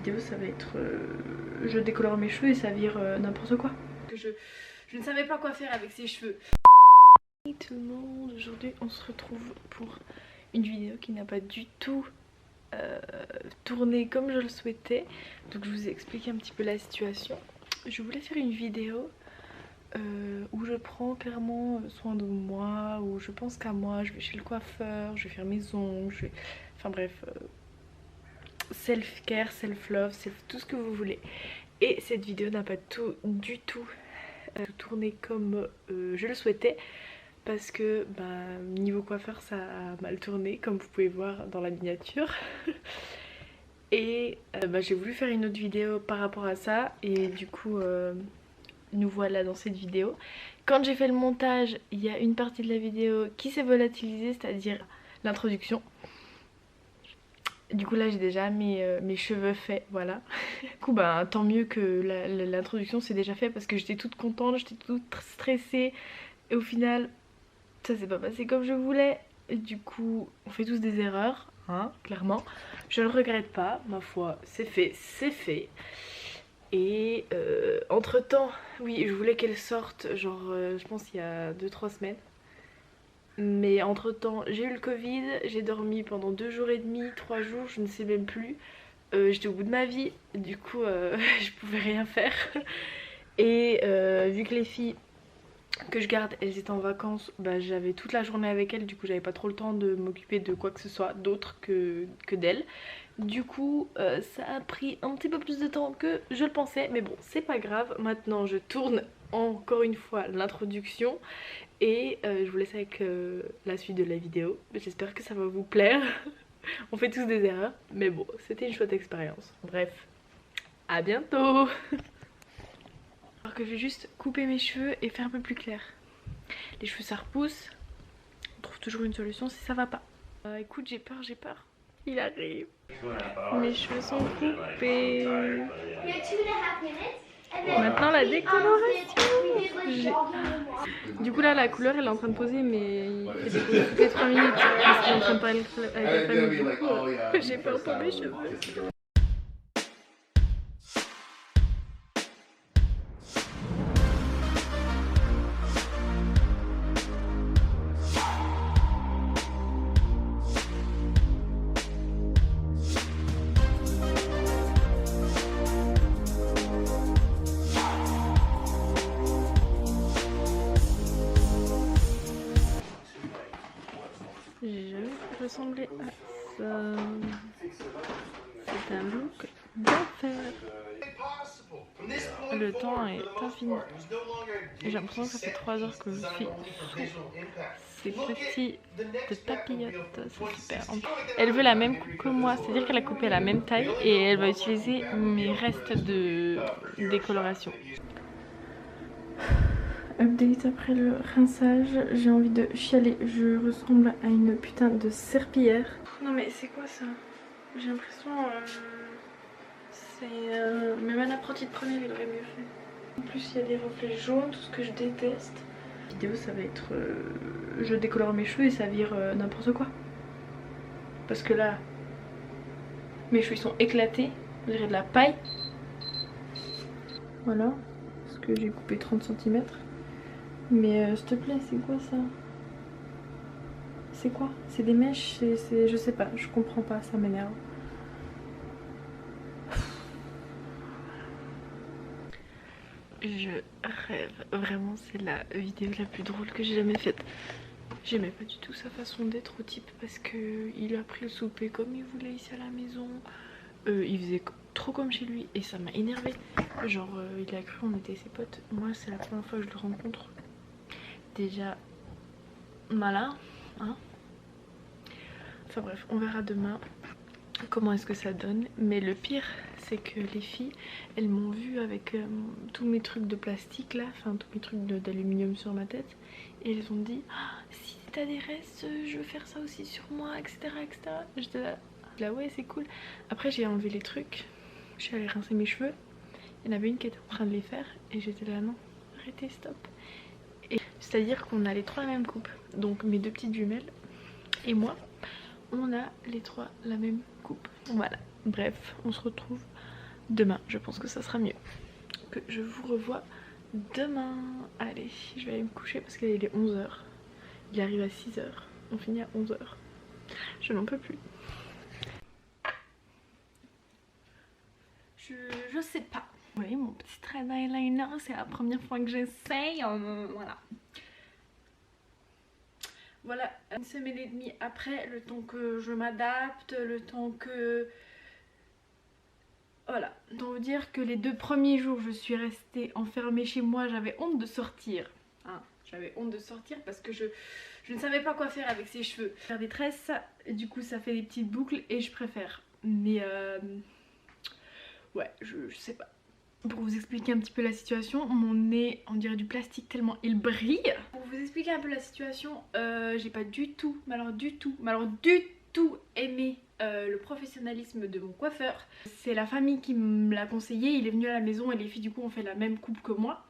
vidéo ça va être je décolore mes cheveux et ça vire n'importe quoi. Je ne savais pas quoi faire avec ces cheveux. Salut tout le monde, aujourd'hui on se retrouve pour une vidéo qui n'a pas du tout tourné comme je le souhaitais. Donc je vous ai expliqué un petit peu la situation. Je voulais faire une vidéo où je prends clairement soin de moi, où je pense qu'à moi, je vais chez le coiffeur, je vais faire mes ongles, enfin bref, self-care, self-love, tout ce que vous voulez. Et cette vidéo n'a pas du tout tourné comme je le souhaitais, parce que niveau coiffeur ça a mal tourné comme vous pouvez voir dans la miniature. Et j'ai voulu faire une autre vidéo par rapport à ça et du coup nous voilà dans cette vidéo. Quand j'ai fait le montage, il y a une partie de la vidéo qui s'est volatilisée, c'est-à-dire l'introduction. Du coup là j'ai déjà mes cheveux faits, voilà. Du coup tant mieux que l'introduction c'est déjà fait parce que j'étais toute contente, j'étais toute stressée. Et au final ça s'est pas passé comme je voulais. Et du coup on fait tous des erreurs, hein, clairement. Je ne le regrette pas, ma foi, c'est fait, c'est fait. Et entre temps, oui je voulais qu'elle sorte genre je pense il y a 2-3 semaines. Mais entre temps j'ai eu le Covid, j'ai dormi pendant 2 jours et demi, 3 jours, je ne sais même plus. J'étais au bout de ma vie, du coup je pouvais rien faire. Et vu que les filles que je garde elles étaient en vacances, j'avais toute la journée avec elles, du coup j'avais pas trop le temps de m'occuper de quoi que ce soit d'autre que d'elles. Du coup ça a pris un petit peu plus de temps que je le pensais, mais bon c'est pas grave. Maintenant je tourne encore une fois l'introduction et je vous laisse avec la suite de la vidéo. J'espère que ça va vous plaire. On fait tous des erreurs, mais bon c'était une chouette expérience. Bref, à bientôt. Alors que je vais juste couper mes cheveux et faire un peu plus clair. Les cheveux ça repousse, on trouve toujours une solution si ça va pas. Écoute j'ai peur, il arrive. Mes cheveux sont coupés. Maintenant la décoloration. Du coup là la couleur elle est en train de poser, mais il fait des pauses toutes les 3 minutes parce qu'il est en train de parler avec la famille. Du coup j'ai peur pour mes cheveux. J'ai jamais ressemblé à ça. C'est un look d'enfer. Le temps est infini. J'ai l'impression que ça fait 3 heures que je suis sous ces petits de papillotes. C'est super. Elle veut la même coupe que moi, c'est-à-dire qu'elle a coupé la même taille et elle va utiliser mes restes de décoloration. Update après le rinçage, j'ai envie de chialer, je ressemble à une putain de serpillière. Non mais c'est quoi ça? J'ai l'impression c'est... mais même l'apprenti de première il aurait mieux fait. En plus il y a des reflets jaunes, tout ce que je déteste. La vidéo ça va être je décolore mes cheveux et ça vire n'importe quoi. Parce que là mes cheveux ils sont éclatés, on dirait de la paille. Voilà, parce que j'ai coupé 30 cm. Mais s'il te plaît, c'est quoi ça? C'est quoi? C'est des mèches? Je sais pas, je comprends pas, ça m'énerve. Je rêve, vraiment c'est la vidéo la plus drôle que j'ai jamais faite. J'aimais pas du tout sa façon d'être au type parce que il a pris le souper comme il voulait ici à la maison. Il faisait trop comme chez lui et ça m'a énervé. Genre il a cru on était ses potes. Moi c'est la première fois que je le rencontre. Déjà malin, hein. Enfin bref, on verra demain comment est-ce que ça donne. Mais le pire c'est que les filles elles m'ont vu avec tous mes trucs de plastique là, enfin tous mes trucs d'aluminium sur ma tête. Et elles ont dit ah, si t'as des restes je veux faire ça aussi sur moi, etc, etc. J'étais là ouais c'est cool. Après j'ai enlevé les trucs, je suis allée rincer mes cheveux. Il y en avait une qui était en train de les faire et j'étais là non arrêtez stop. C'est à dire qu'on a les 3 la même coupe, donc mes 2 petites jumelles et moi on a les 3 la même coupe. Voilà, bref on se retrouve demain. Je pense que ça sera mieux. Que je vous revois demain. Allez, je vais aller me coucher parce qu'il est 11 h. Il arrive à 6 h. On finit à 11 h. Je n'en peux plus. Je sais pas. Vous voyez mon petit trait d'eyeliner, c'est la première fois que j'essaye. Voilà. Voilà, une semaine et demie après, le temps que je m'adapte, le temps que... Voilà, autant vous dire que les 2 premiers jours je suis restée enfermée chez moi, j'avais honte de sortir. Hein, j'avais honte de sortir parce que je ne savais pas quoi faire avec ces cheveux. Faire des tresses, du coup ça fait des petites boucles et je préfère. Mais ouais, je sais pas. Pour vous expliquer un petit peu la situation, mon nez on dirait du plastique tellement il brille. Pour vous expliquer un peu la situation, j'ai pas du tout, mais alors du tout aimé le professionnalisme de mon coiffeur. C'est la famille qui me l'a conseillé, il est venu à la maison et les filles du coup ont fait la même coupe que moi.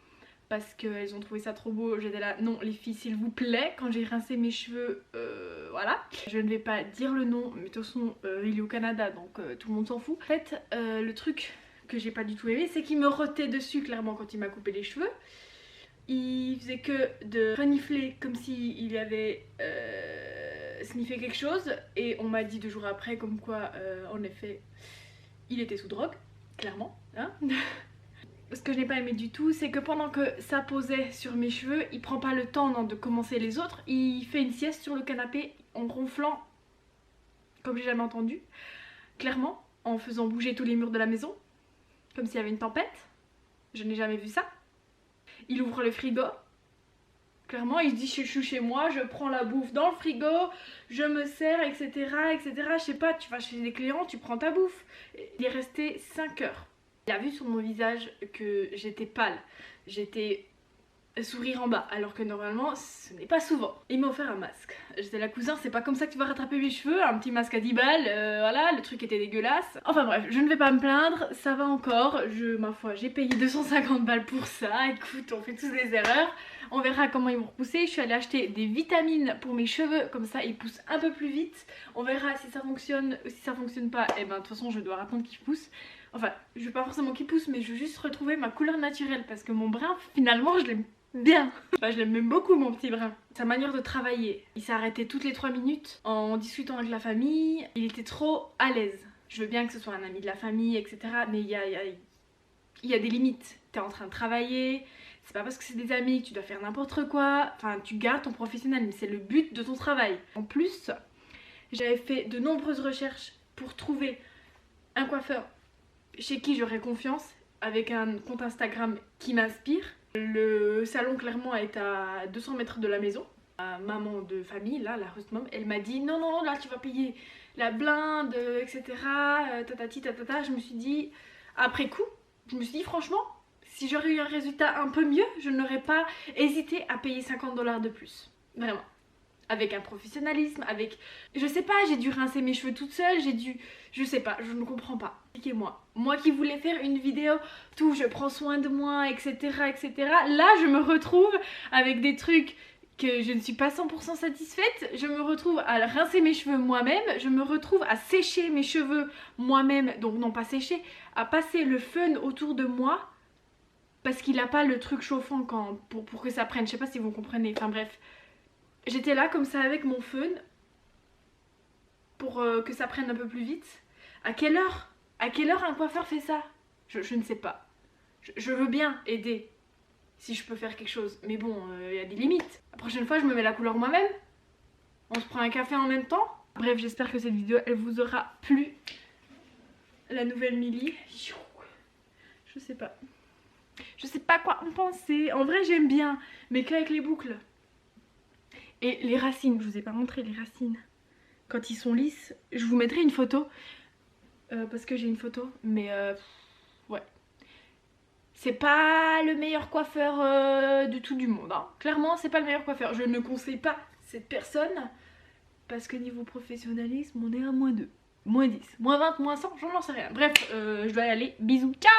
Parce qu'elles ont trouvé ça trop beau, j'étais là, non les filles s'il vous plaît, quand j'ai rincé mes cheveux, voilà. Je ne vais pas dire le nom, mais de toute façon il est au Canada donc tout le monde s'en fout. En fait le truc que j'ai pas du tout aimé, c'est qu'il me rotait dessus clairement quand il m'a coupé les cheveux. Il faisait que de renifler comme s'il avait sniffé quelque chose et on m'a dit 2 jours après comme quoi en effet il était sous drogue, clairement. Hein. Ce que je n'ai pas aimé du tout, c'est que pendant que ça posait sur mes cheveux, il prend pas le temps de commencer les autres, il fait une sieste sur le canapé en ronflant comme j'ai jamais entendu, clairement, en faisant bouger tous les murs de la maison. Comme s'il y avait une tempête. Je n'ai jamais vu ça. Il ouvre le frigo. Clairement, il se dit je suis chez moi, je prends la bouffe dans le frigo, je me sers, etc. etc. Je sais pas, tu vas chez les clients, tu prends ta bouffe. Il est resté 5 heures. Il a vu sur mon visage que j'étais pâle. J'étais sourire en bas, alors que normalement ce n'est pas souvent. Il m'a offert un masque. J'étais là, cousin, c'est pas comme ça que tu vas rattraper mes cheveux, un petit masque à 10 balles, voilà, le truc était dégueulasse. Enfin bref, je ne vais pas me plaindre, ça va encore, ma foi, j'ai payé 250 balles pour ça, écoute, on fait tous des erreurs. On verra comment ils vont repousser. Je suis allée acheter des vitamines pour mes cheveux, comme ça ils poussent un peu plus vite. On verra si ça fonctionne, si ça fonctionne pas, et ben de toute façon je dois attendre qu'ils poussent. Enfin, je veux pas forcément qu'ils poussent, mais je veux juste retrouver ma couleur naturelle, parce que mon brun, finalement, je l'aime bien. Enfin, je l'aime même beaucoup mon petit brin. Sa manière de travailler, il s'est arrêté toutes les 3 minutes en discutant avec la famille. Il était trop à l'aise. Je veux bien que ce soit un ami de la famille, etc. Mais il y a des limites. T'es en train de travailler, c'est pas parce que c'est des amis que tu dois faire n'importe quoi. Enfin, tu gardes ton professionnalisme, c'est le but de ton travail. En plus, j'avais fait de nombreuses recherches pour trouver un coiffeur chez qui j'aurais confiance, avec un compte Instagram qui m'inspire. Le salon clairement est à 200 mètres de la maison. Ma maman de famille, là, la host mom, elle m'a dit non, non, là tu vas payer la blinde, etc. Tatati tatata. Je me suis dit, après coup, je me suis dit franchement, si j'aurais eu un résultat un peu mieux, je n'aurais pas hésité à payer 50 $ de plus. Vraiment. Avec un professionnalisme, avec... Je sais pas, j'ai dû rincer mes cheveux toute seule, j'ai dû... Je sais pas, je ne comprends pas. Expliquez-moi. Moi qui voulais faire une vidéo, tout, je prends soin de moi, etc., etc. Là, je me retrouve avec des trucs que je ne suis pas 100% satisfaite. Je me retrouve à rincer mes cheveux moi-même. Je me retrouve à sécher mes cheveux moi-même. Donc non pas sécher, à passer le fun autour de moi. Parce qu'il n'a pas le truc chauffant pour que ça prenne. Je sais pas si vous comprenez. Enfin bref. J'étais là comme ça avec mon fun pour que ça prenne un peu plus vite. À quelle heure un coiffeur fait ça? Je ne sais pas. Je veux bien aider si je peux faire quelque chose. Mais bon, il y a des limites. La prochaine fois, je me mets la couleur moi-même. On se prend un café en même temps. Bref, j'espère que cette vidéo, elle vous aura plu. La nouvelle Milly. Je sais pas. Je sais pas quoi en penser. En vrai, j'aime bien. Mais qu'avec les boucles. Et les racines, je vous ai pas montré les racines. Quand ils sont lisses, je vous mettrai une photo. Parce que j'ai une photo. Mais ouais. C'est pas le meilleur coiffeur du tout du monde. Hein. Clairement, c'est pas le meilleur coiffeur. Je ne conseille pas cette personne. Parce que niveau professionnalisme, on est à -2. -10, -20, -100, j'en sais rien. Bref, je dois y aller. Bisous, ciao.